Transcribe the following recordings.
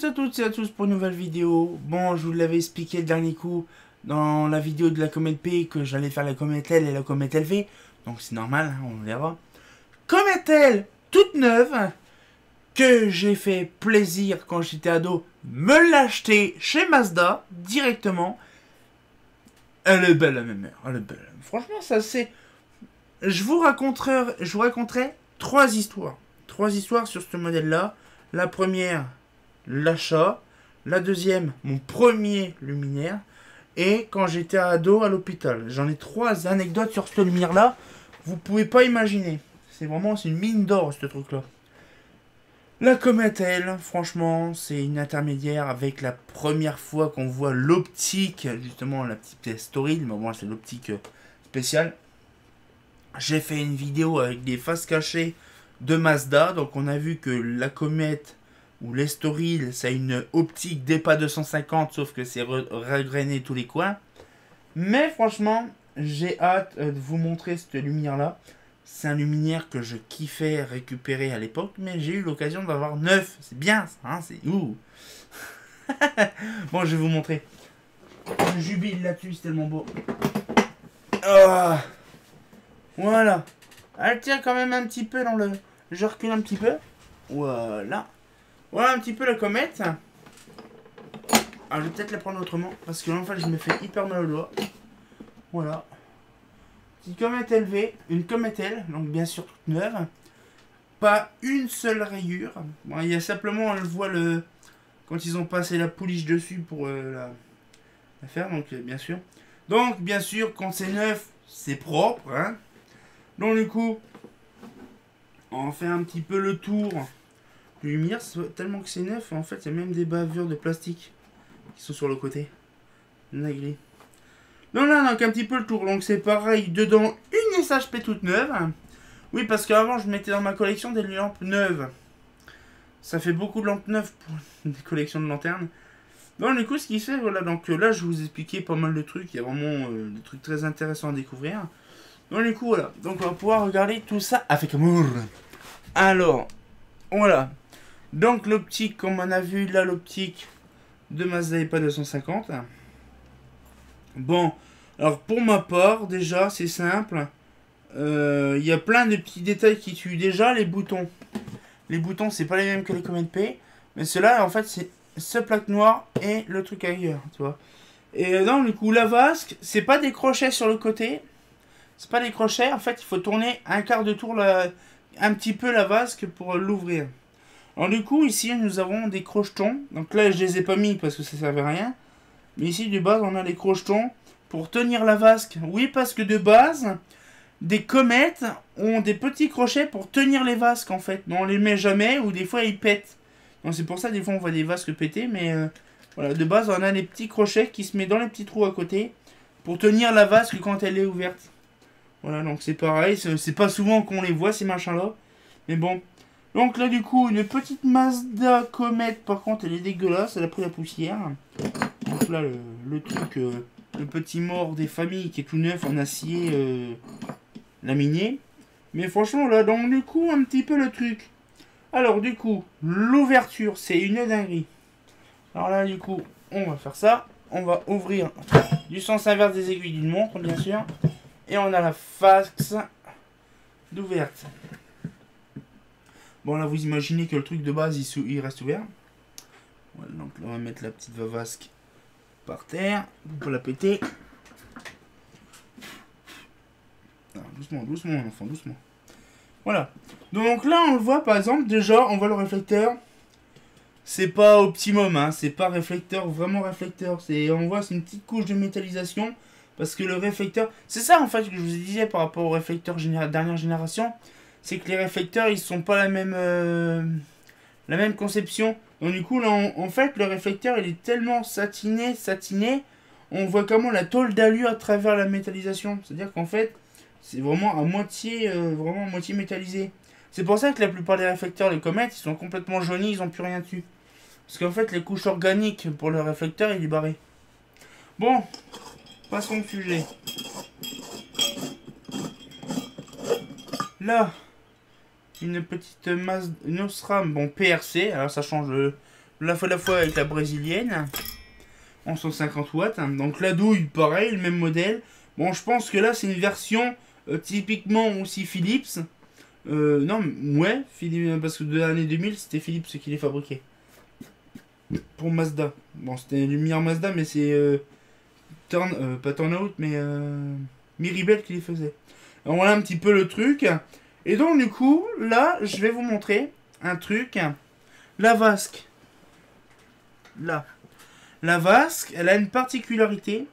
à toutes et à tous pour une nouvelle vidéo. Bon, je vous l'avais expliqué le dernier coup dans la vidéo de la comète P que j'allais faire la comète L et la comète LV. Donc c'est normal, hein, on verra. Comète L, toute neuve, que j'ai fait plaisir quand j'étais ado, me l'acheter chez Mazda directement. Elle est belle la même heure, elle est belle. Franchement, ça c'est... Je vous raconterai trois histoires. Trois histoires sur ce modèle-là. La première, l'achat. La deuxième, mon premier luminaire. Et quand j'étais ado à l'hôpital. J'en ai trois anecdotes sur ce luminaire-là. Vous pouvez pas imaginer. C'est une mine d'or, ce truc-là. La comète, elle, franchement, c'est une intermédiaire avec la première fois qu'on voit l'optique, justement, la petite story. Mais bon, c'est l'optique spéciale. J'ai fait une vidéo avec des faces cachées de Mazda. Donc on a vu que la comète ou l'Estoril, ça a une optique DEPA 250, sauf que c'est regrainé tous les coins. Mais franchement, j'ai hâte de vous montrer cette lumière-là. C'est un luminaire que je kiffais récupérer à l'époque, mais j'ai eu l'occasion d'avoir neuf. C'est bien ça, hein, c'est ouh. Bon, je vais vous montrer. Je jubile là-dessus, c'est tellement beau. Oh. Voilà. Elle tient quand même un petit peu dans le... Je recule un petit peu. Voilà. Voilà un petit peu la comète. Alors, je vais peut-être la prendre autrement. Parce que là, en fait, je me fais hyper mal au doigt. Voilà. Petite comète LV. Une comète L. Donc, bien sûr, toute neuve. Pas une seule rayure. Bon, il y a simplement, on le voit le... Quand ils ont passé la pouliche dessus pour la faire. Donc, bien sûr. Donc, bien sûr, quand c'est neuf, c'est propre, hein. Donc du coup, on fait un petit peu le tour du lumière, tellement que c'est neuf, en fait il y a même des bavures de plastique qui sont sur le côté. Nagri. Donc là, donc un petit peu le tour, donc c'est pareil, dedans une SHP toute neuve. Oui, parce qu'avant je mettais dans ma collection des lampes neuves. Ça fait beaucoup de lampes neuves pour des collections de lanternes. Donc du coup, ce qui fait, voilà, donc là je vous expliquais pas mal de trucs, il y a vraiment des trucs très intéressants à découvrir. Donc du coup voilà, donc on va pouvoir regarder tout ça avec amour. Alors, voilà. Donc l'optique, comme on a vu là, l'optique de Mazda EPA 250. Bon, alors pour ma part, déjà c'est simple. Il y a plein de petits détails qui tuent. Déjà les boutons. Les boutons c'est pas les mêmes que les comètes P. Mais ceux-là en fait c'est ce plaque noire et le truc ailleurs, tu vois. Et donc du coup la vasque, c'est pas des crochets sur le côté. C'est pas des crochets, en fait il faut tourner un quart de tour un petit peu la vasque pour l'ouvrir. Alors du coup ici nous avons des crochetons. Donc là je les ai pas mis parce que ça servait à rien. Mais ici de base on a des crochetons pour tenir la vasque. Oui, parce que de base des comètes ont des petits crochets pour tenir les vasques en fait. Mais on les met jamais ou des fois ils pètent. Donc c'est pour ça des fois on voit des vasques péter. Mais voilà, de base on a des petits crochets qui se mettent dans les petits trous à côté pour tenir la vasque quand elle est ouverte. Voilà, donc c'est pareil, c'est pas souvent qu'on les voit ces machins-là. Mais bon. Donc là, du coup, une petite Mazda Comète, par contre, elle est dégueulasse, elle a pris la poussière. Donc là, le truc, le petit mort des familles qui est tout neuf en acier laminé. Mais franchement, là, donc du coup, un petit peu le truc. Alors, du coup, l'ouverture, c'est une dinguerie. Alors là, du coup, on va faire ça. On va ouvrir du sens inverse des aiguilles d'une montre, bien sûr. Et on a la face d'ouverte. Bon là vous imaginez que le truc de base il reste ouvert. Voilà, donc là on va mettre la petite vasque par terre. Pour pas la péter. Alors, doucement, doucement mon enfant, doucement. Voilà. Donc là on le voit par exemple, déjà on voit le réflecteur. C'est pas optimum, hein, c'est pas réflecteur, vraiment réflecteur. On voit c'est une petite couche de métallisation. Parce que le réflecteur... C'est ça en fait que je vous disais par rapport au réflecteur dernière génération. C'est que les réflecteurs, ils sont pas la même conception. Donc du coup, là, en fait, le réflecteur, il est tellement satiné. On voit comment la tôle d'alu à travers la métallisation. C'est-à-dire qu'en fait, c'est vraiment à moitié métallisé. C'est pour ça que la plupart des réflecteurs, les comètes, ils sont complètement jaunis, ils n'ont plus rien dessus. Parce qu'en fait, les couches organiques pour le réflecteur, il est barré. Bon... Passons au sujet. Là, une petite masse, une Osram, bon PRC, alors ça change la fois avec la brésilienne. En 150 watts. Donc la douille, pareil, le même modèle. Bon, je pense que là, c'est une version typiquement aussi Philips. Non, ouais, Philips, parce que de l'année 2000, c'était Philips qui les fabriquait. Pour Mazda. Bon, c'était une lumière Mazda, mais c'est pas Turnout, mais Miribel qui les faisait. Alors voilà un petit peu le truc. Et donc, du coup, là, je vais vous montrer un truc. La vasque. Là. La vasque, elle a une particularité.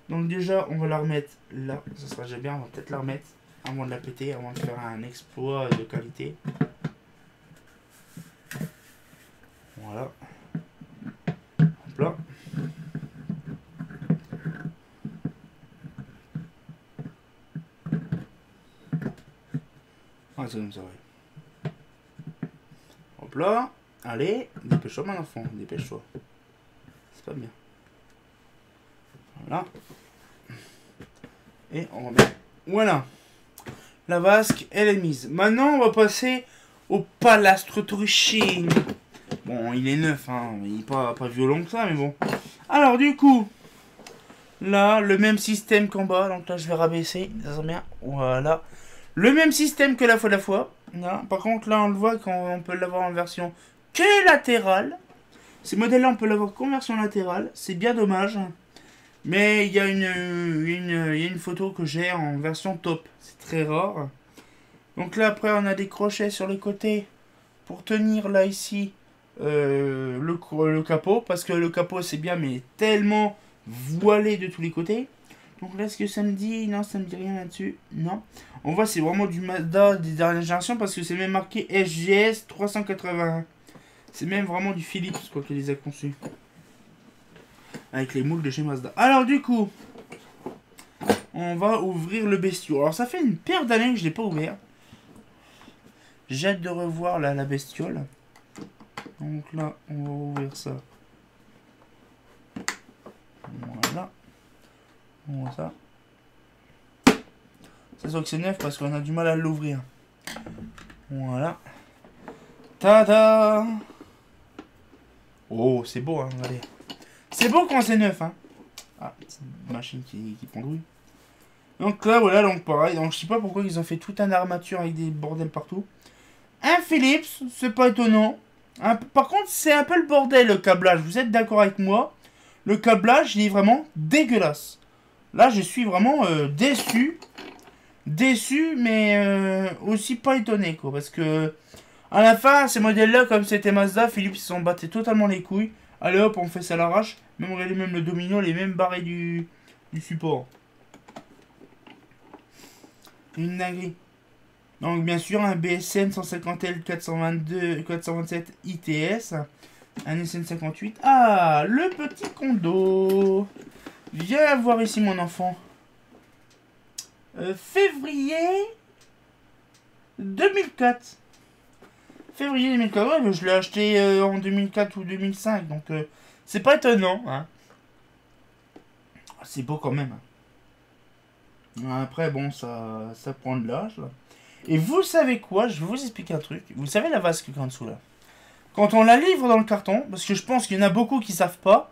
Donc déjà, on va la remettre là. Ça sera déjà bien, on va peut-être la remettre avant de la péter, avant de faire un exploit de qualité. Voilà. Hop là. Ah, c'est comme ça, ouais. Hop là. Allez, dépêche-toi, mon enfant, dépêche-toi. C'est pas bien. Voilà. Et on remet. Voilà. La vasque, elle est mise. Maintenant, on va passer au palastre truching. Bon, il est neuf, hein. Il n'est pas violent que ça, mais bon. Alors, du coup, là, le même système qu'en bas. Donc là, je vais rabaisser. Ça sent bien. Voilà. Le même système que la fois. Là. Par contre, là, on le voit qu'on peut l'avoir en version que latérale. Ces modèles-là, on peut l'avoir qu'en version latérale. C'est bien dommage. Mais il y a une photo que j'ai en version top. C'est très rare. Donc là, après, on a des crochets sur les côtés pour tenir là, ici, le capot. Parce que le capot, c'est bien, mais tellement voilé de tous les côtés. Donc là, est-ce que ça me dit... Non, ça me dit rien là-dessus. Non. On voit, c'est vraiment du Mazda des dernières générations parce que c'est même marqué SGS 381. C'est même vraiment du Philips, quoi, qui les a conçus. Avec les moules de chez Mazda. Alors du coup, on va ouvrir le bestiau. Alors ça fait une paire d'années que je ne l'ai pas ouvert. J'ai hâte de revoir la bestiole. Donc là, on va ouvrir ça. Voilà. On voit ça. C'est sûr que c'est neuf parce qu'on a du mal à l'ouvrir. Voilà. Tada! Oh, c'est beau, hein, regardez. C'est beau quand c'est neuf, hein. Ah, petite machine qui pendouille. Donc là, voilà, donc pareil. Donc je sais pas pourquoi ils ont fait toute une armature avec des bordels partout. Un Philips, c'est pas étonnant. Par contre, c'est un peu le bordel, le câblage. Vous êtes d'accord avec moi? Le câblage, il est vraiment dégueulasse. Là, je suis vraiment déçu. Déçu, mais aussi pas étonné, quoi. Parce que, à la fin, ces modèles-là, comme c'était Mazda, Philips, ils s'en battaient totalement les couilles. Allez hop, on fait ça à l'arrache. Même regardez, même le domino, les mêmes barrés du support. Une dinguerie. Donc bien sûr un BSN 150L 427 ITS. Un SN58. Ah, le petit condo. Viens voir ici mon enfant. Février 2004. Février 2004. Ouais, je l'ai acheté en 2004 ou 2005. Donc c'est pas étonnant. Hein. C'est beau quand même. Après, bon, ça prend de l'âge. Et vous savez quoi? Je vais vous expliquer un truc. Vous savez la vasque qui est en dessous là? Quand on la livre dans le carton, parce que je pense qu'il y en a beaucoup qui savent pas,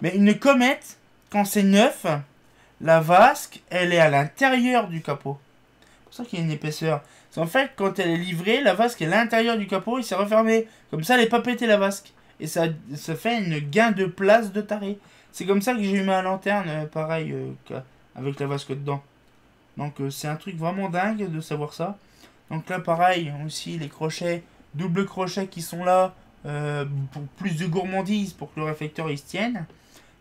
mais une comète, quand c'est neuf, la vasque, elle est à l'intérieur du capot. C'est pour ça qu'il y a une épaisseur. C'est en fait, quand elle est livrée, la vasque est à l'intérieur du capot et c'est refermé. Comme ça, elle n'est pas pétée la vasque. Et ça fait une gain de place de taré. C'est comme ça que j'ai eu ma lanterne, pareil, avec la vasque dedans. Donc c'est un truc vraiment dingue de savoir ça. Donc là pareil aussi les crochets, double crochet qui sont là pour plus de gourmandise pour que le réflecteur il se tienne.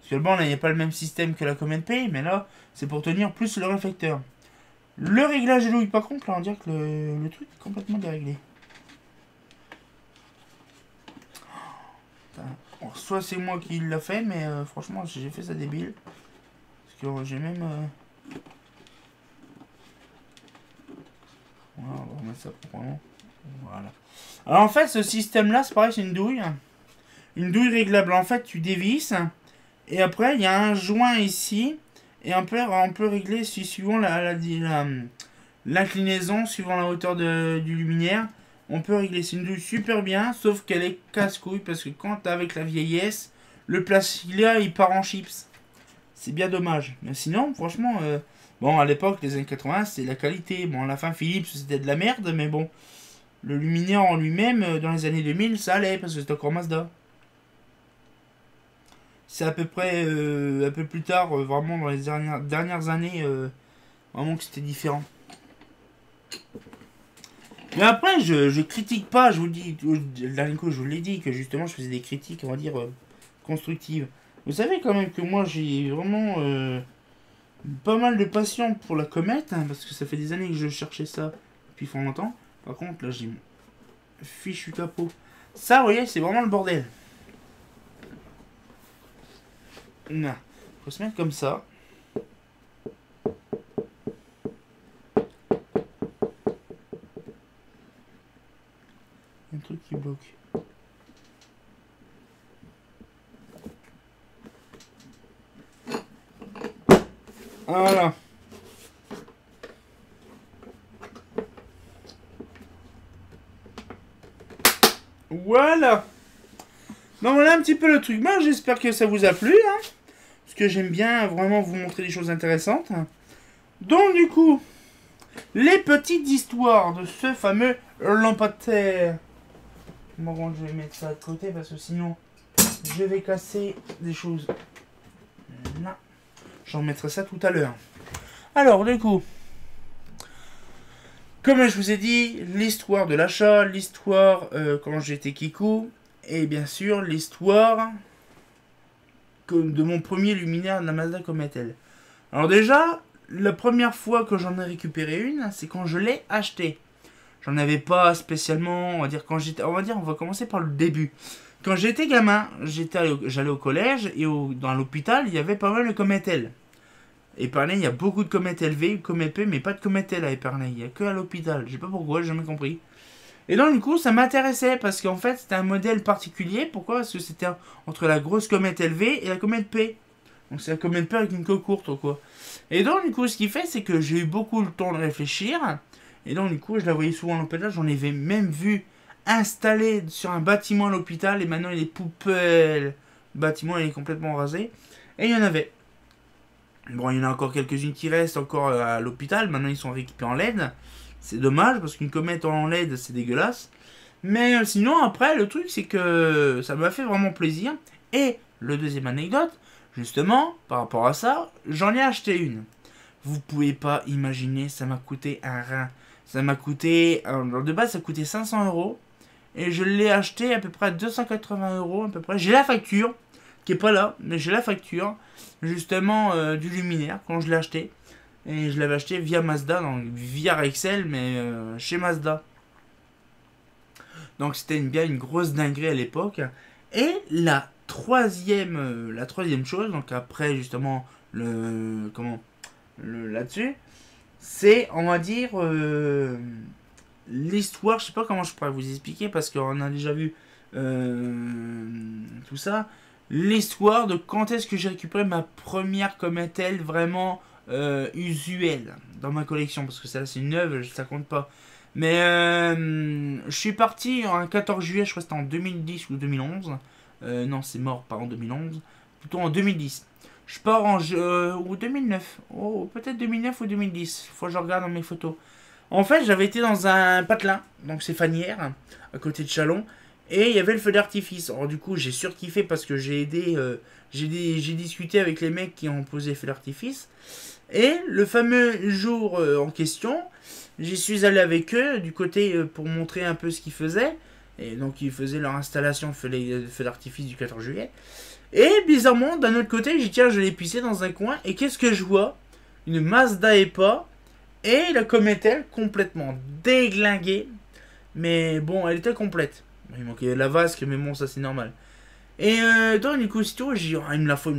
Parce que bon là il n'y a pas le même système que la Command P, mais là c'est pour tenir plus le réflecteur. Le réglage est louille par contre là on dirait que le truc est complètement déréglé. Alors, soit c'est moi qui l'a fait mais franchement j'ai fait ça débile. Parce que j'ai même... Voilà, on va remettre ça proprement. Voilà. Alors en fait, ce système-là, c'est pareil, c'est une douille. Une douille réglable. En fait, tu dévisses. Et après, il y a un joint ici. Et on peut régler suivant l'inclinaison, suivant la hauteur du luminaire. On peut régler cette douille super bien, sauf qu'elle est casse-couille, parce que quand avec la vieillesse, le plastique là, il part en chips. C'est bien dommage. Mais sinon, franchement, bon, à l'époque, les années 80, c'était la qualité. Bon, à la fin, Philips, c'était de la merde, mais bon, le luminaire en lui-même, dans les années 2000, ça allait, parce que c'était encore Mazda. C'est à peu près, un peu plus tard, vraiment dans les dernières années, vraiment que c'était différent. Mais après, je critique pas, je vous dis, le dernier coup, je vous l'ai dit, que justement, je faisais des critiques, on va dire, constructives. Vous savez quand même que moi, j'ai vraiment pas mal de passion pour la comète, hein, parce que ça fait des années que je cherchais ça depuis fort longtemps. Par contre, là, j'ai mon fichu capot. Ça, vous voyez, c'est vraiment le bordel. Non. Faut se mettre comme ça. Un truc qui bloque. Voilà. Voilà. Donc voilà un petit peu le truc. Moi, j'espère que ça vous a plu, hein, parce que j'aime bien vraiment vous montrer des choses intéressantes. Donc du coup, les petites histoires de ce fameux lampadaire. Bon, je vais mettre ça de côté parce que sinon, je vais casser des choses. Là. J'en mettrai ça tout à l'heure. Alors, du coup, comme je vous ai dit, l'histoire de l'achat, l'histoire quand j'étais Kikou, et bien sûr, l'histoire de mon premier luminaire de la Mazda Comet-L. Alors déjà, la première fois que j'en ai récupéré une, c'est quand je l'ai acheté. J'en avais pas spécialement, on va dire quand j'étais, on va commencer par le début. Quand j'étais gamin, j'allais au collège et dans l'hôpital, il y avait pas mal de Comet-L. Épernay, il y a beaucoup de Comet LV, Comet P, mais pas de Comet L à Épernay. Il n'y a que à l'hôpital. Je sais pas pourquoi, j'ai jamais compris. Et donc, du coup, ça m'intéressait parce qu'en fait, c'était un modèle particulier. Pourquoi? Parce que c'était entre la grosse Comet LV et la Comet P. Donc, c'est la Comet P avec une queue courte, quoi. Et donc, du coup, ce qui fait, c'est que j'ai eu beaucoup le temps de réfléchir. Et donc, du coup, je la voyais souvent à l'hôpital. J'en avais même vu installée sur un bâtiment à l'hôpital. Et maintenant, il est poubelle. Le bâtiment, il est complètement rasé. Et il y en avait. Bon, il y en a encore quelques-unes qui restent encore à l'hôpital. Maintenant, ils sont rééquipés en LED. C'est dommage parce qu'une comète en LED, c'est dégueulasse. Mais sinon, après, le truc, c'est que ça m'a fait vraiment plaisir. Et le deuxième anecdote, justement, par rapport à ça, j'en ai acheté une. Vous pouvez pas imaginer, ça m'a coûté un rein. Ça m'a coûté, alors de base, ça coûtait 500 euros. Et je l'ai acheté à peu près à 280 euros, à peu près. J'ai la facture, qui est pas là, mais j'ai la facture, justement, du luminaire, quand je l'ai acheté. Et je l'avais acheté via Mazda, donc via Rexel, mais chez Mazda. Donc c'était bien une grosse dinguerie à l'époque. Et la troisième chose, donc après justement là-dessus, c'est, on va dire, l'histoire, je sais pas comment je pourrais vous expliquer parce qu'on a déjà vu tout ça. L'histoire de quand est-ce que j'ai récupéré ma première Comet-L vraiment usuelle dans ma collection, parce que celle-là c'est une neuve, ça compte pas. Mais je suis parti un 14 juillet, je crois que c'était en 2010 ou 2011. Non, c'est mort, pas en 2011, plutôt en 2010. Je pars en ou 2009, oh, peut-être 2009 ou 2010, faut que je regarde dans mes photos. En fait, j'avais été dans un patelin, donc c'est Fanière, à côté de Chalon, et il y avait le feu d'artifice. Alors du coup, j'ai surkiffé parce que j'ai aidé, j'ai discuté avec les mecs qui ont posé le feu d'artifice. Et le fameux jour en question, j'y suis allé avec eux du côté pour montrer un peu ce qu'ils faisaient. Et donc ils faisaient leur installation de feu d'artifice du 14 juillet. Et bizarrement, d'un autre côté, j'ai dit tiens, je l'ai pissé dans un coin. Et qu'est-ce que je vois? Une Mazda EPA et la Comet-L complètement déglinguée. Mais bon, elle était complète. Il manquait la vasque, mais bon, ça c'est normal. Et donc du coup, c'est tout, j'ai dit, ah, il me la faut.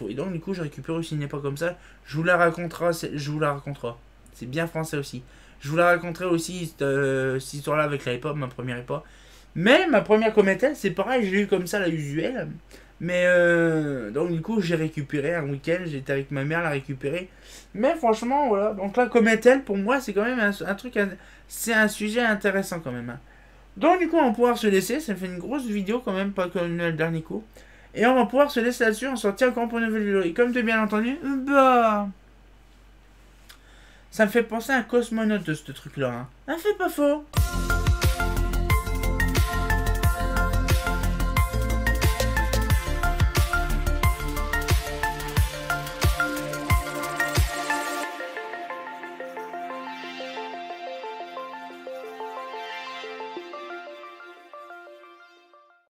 Et donc du coup, j'ai récupéré aussi une pas comme ça. Je vous la raconterai. C'est bien français aussi. Je vous la raconterai aussi, cette histoire-là avec la EPA, ma première EPA. Mais ma première Comet-L, c'est pareil, je l'ai eu comme ça, la usuelle. Mais donc du coup, j'ai récupéré un week-end, j'étais avec ma mère la récupérer. Mais franchement, voilà. Donc la Comet-L, pour moi, c'est quand même un truc, c'est un sujet intéressant quand même. Hein. Donc du coup, on va pouvoir se laisser. Ça fait une grosse vidéo quand même, pas comme le dernier coup. Et on va pouvoir se laisser là-dessus. On se retient encore pour une nouvelle vidéo. Et comme tu as bien entendu, bah... ça me fait penser à un cosmonaute de ce truc-là. Hein. Ça fait pas faux.